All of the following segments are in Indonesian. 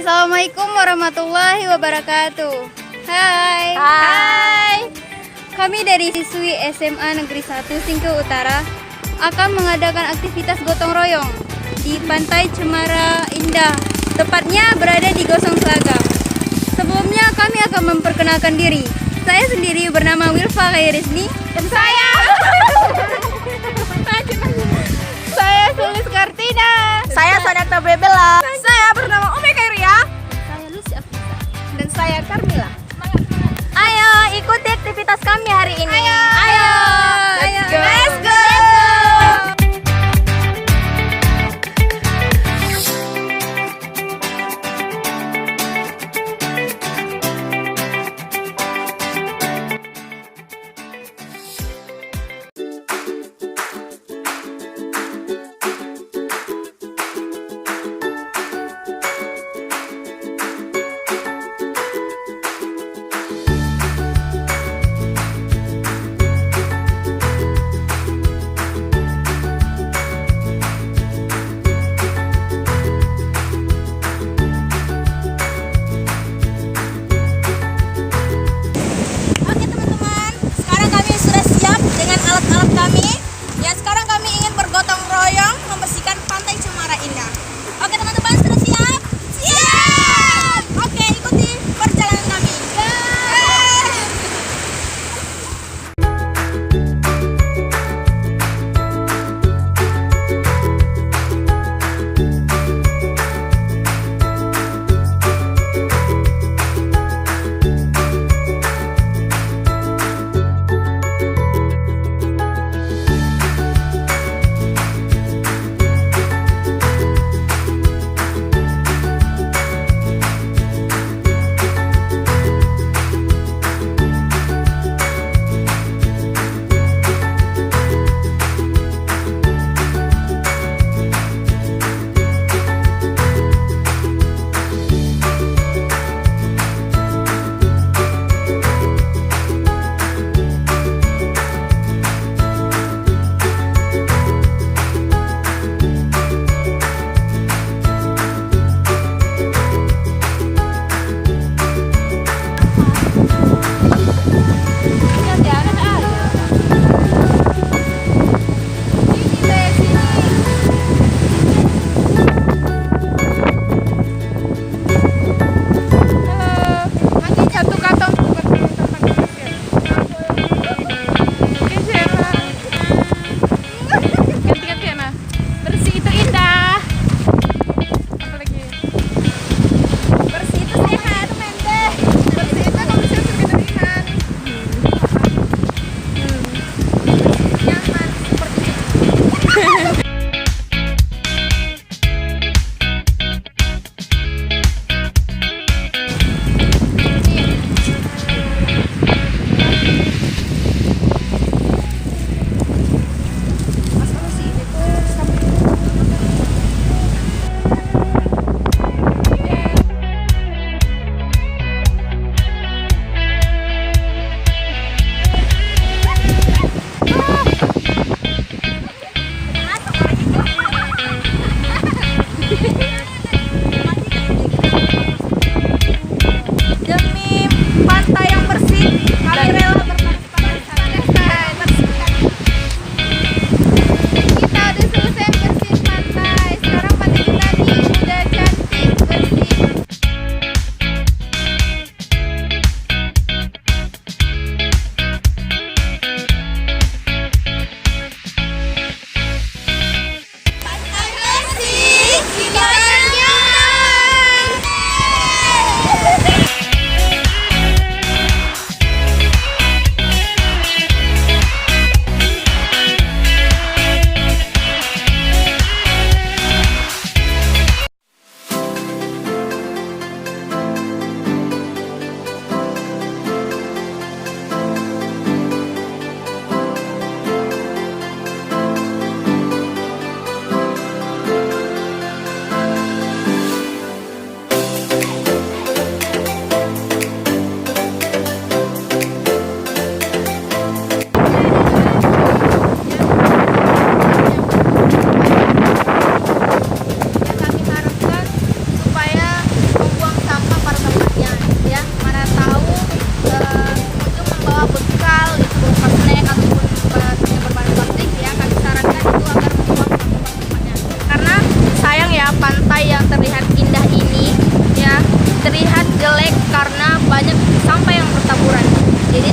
Assalamualaikum warahmatullahi wabarakatuh. Hai. Hai. Kami dari siswi SMA Negeri 1 Singke Utara akan mengadakan aktivitas gotong royong di Pantai Cemara Indah, tepatnya berada di Gosong Selagam. Sebelumnya kami akan memperkenalkan diri. Saya sendiri bernama Wilfa Khairisni dan saya Sulis Kartina. Saya Sanata Bebela. Saya bernama Umi Kairia. Saya Lucy Afisa. Dan saya Carmila. Ayo ikuti aktivitas kami hari ini. Ayo, Let's go.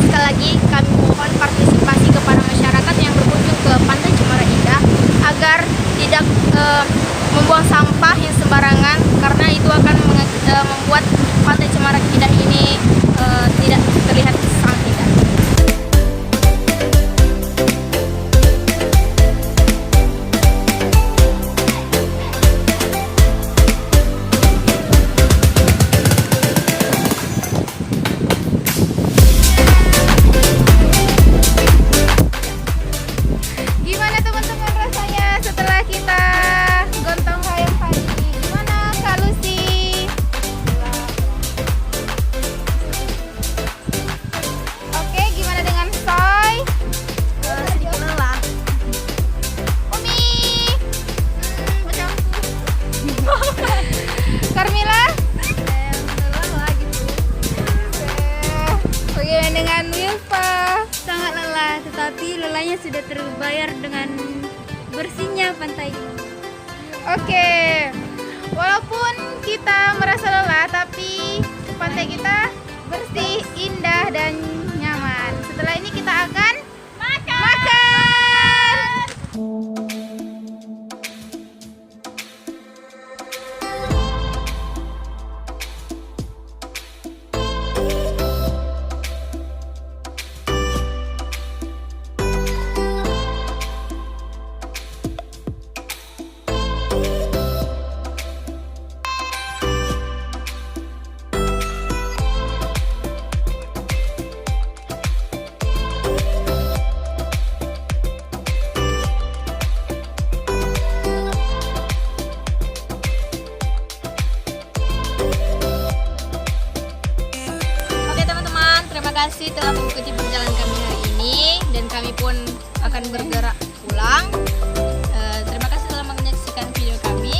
sekali lagi kami mohon partisipasi kepada masyarakat yang berkunjung ke Pantai Cemara Indah agar tidak membuang sampah yang sembarangan, karena itu akan membuat Pantai Cemara Indah ini tidak terlihat sangat indah. Gimana teman-teman rasanya setelah kita gotong royong hari ini? Gimana Kak Lucy? Oke, gimana dengan Soy? Sedikit lelah. Umi? Carmila? Lelah gitu. Bagaimana dengan Wilfa? Sangat lelah, tetapi lelahnya sudah terbayar dengan bersihnya pantai ini. Oke, walaupun kita merasa lelah, tapi pantai kita bersih, indah, dan nyaman. Setelah ini kita akan makan. Oke teman-teman, terima kasih telah mengikuti perjalanan kami hari ini, dan kami pun akan bergerak pulang. Terima kasih telah menyaksikan video kami.